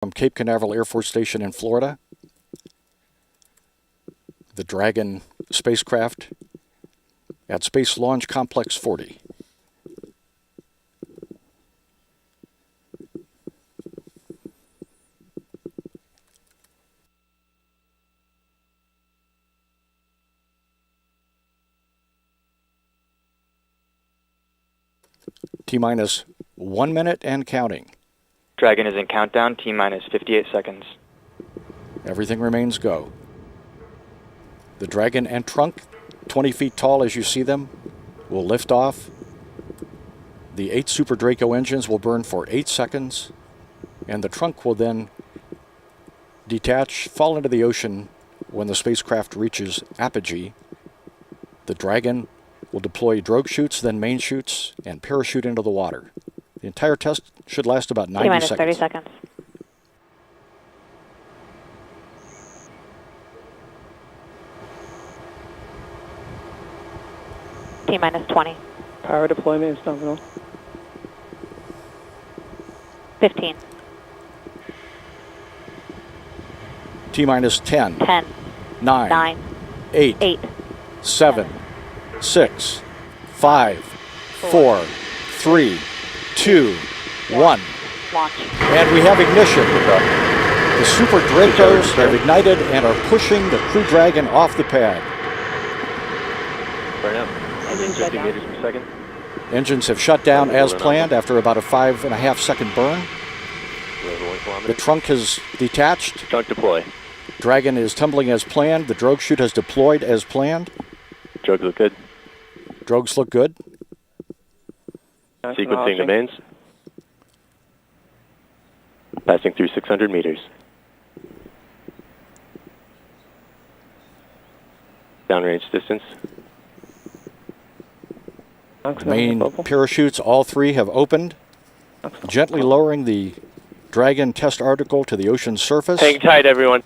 from Cape Canaveral Air Force Station in Florida. The Dragon spacecraft at Space Launch Complex 40. T-minus 1 minute and counting. Dragon is in countdown, T-minus 58 seconds. Everything remains go. The Dragon and trunk, 20 feet tall as you see them, will lift off. The 8 Super Draco engines will burn for 8 seconds, and the trunk will then detach, fall into the ocean when the spacecraft reaches apogee. The Dragon will deploy drogue chutes, then main chutes, and parachute into the water. The entire test should last about 90 T-minus seconds. 30 seconds. T-minus 20. Power deployment is nominal. 15. T-minus 10. 10. 9. 9. 8. 8. 7. 6. 5. 4. 3. 2. 1. Launch. And we have ignition. The Super Dracos have ignited and are pushing the Crew Dragon off the pad. Burn up. 50 meters per second. Engines have shut down as planned after about a 5.5 second burn. The trunk has detached. Trunk deploy. Dragon is tumbling as planned. The drogue chute has deployed as planned. Drogues look good. Drogues look good. Sequencing the mains. Passing through 600 meters. Downrange distance. Main parachutes, all 3 have opened. Gently lowering the Dragon test article to the ocean's surface. Hang tight, everyone.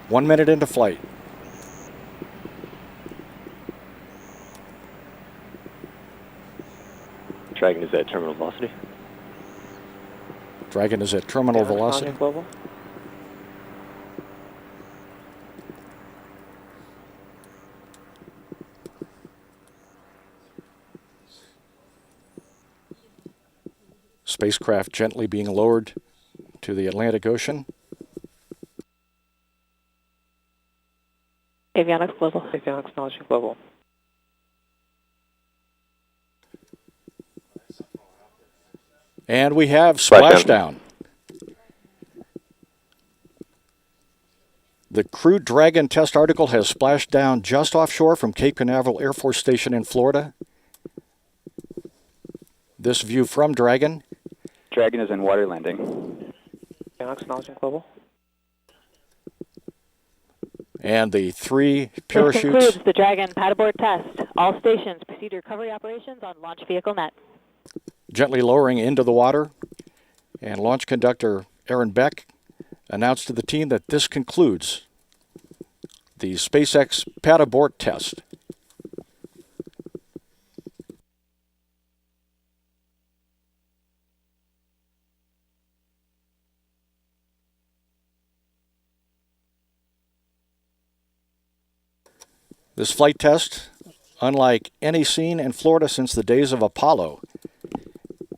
One minute into flight. Dragon is at terminal velocity. Dragon is at terminal velocity. Level. Spacecraft gently being lowered to the Atlantic Ocean. Avionics level. Avionics acknowledging level. And we have splashdown. The Crew Dragon test article has splashed down just offshore from Cape Canaveral Air Force Station in Florida. This view from Dragon. Dragon is in water landing. Avionics acknowledging level. And the 3 This parachutes. concludes the Dragon pad abort test. All stations proceed to recovery operations on launch vehicle net. Gently lowering into the water. And launch conductor Aaron Beck announced to the team that this concludes the SpaceX pad abort test. This flight test, unlike any seen in Florida since the days of Apollo,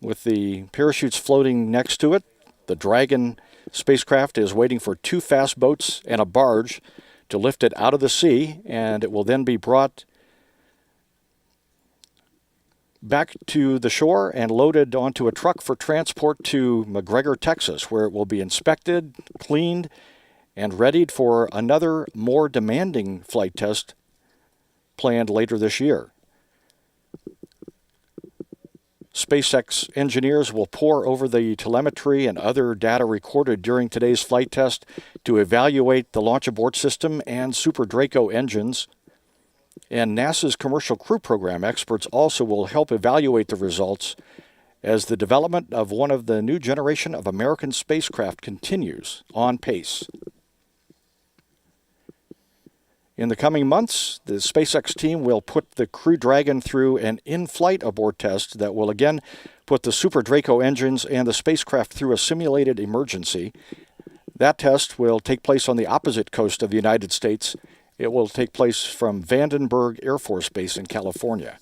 with the parachutes floating next to it, the Dragon spacecraft is waiting for 2 fast boats and a barge to lift it out of the sea, and it will then be brought back to the shore and loaded onto a truck for transport to McGregor, Texas, where it will be inspected, cleaned, and readied for another more demanding flight test planned later this year. SpaceX engineers will pore over the telemetry and other data recorded during today's flight test to evaluate the launch abort system and Super Draco engines. And NASA's Commercial Crew Program experts also will help evaluate the results as the development of one of the new generation of American spacecraft continues on pace. In the coming months, the SpaceX team will put the Crew Dragon through an in-flight abort test that will again put the Super Draco engines and the spacecraft through a simulated emergency. That test will take place on the opposite coast of the United States. It will take place from Vandenberg Air Force Base in California.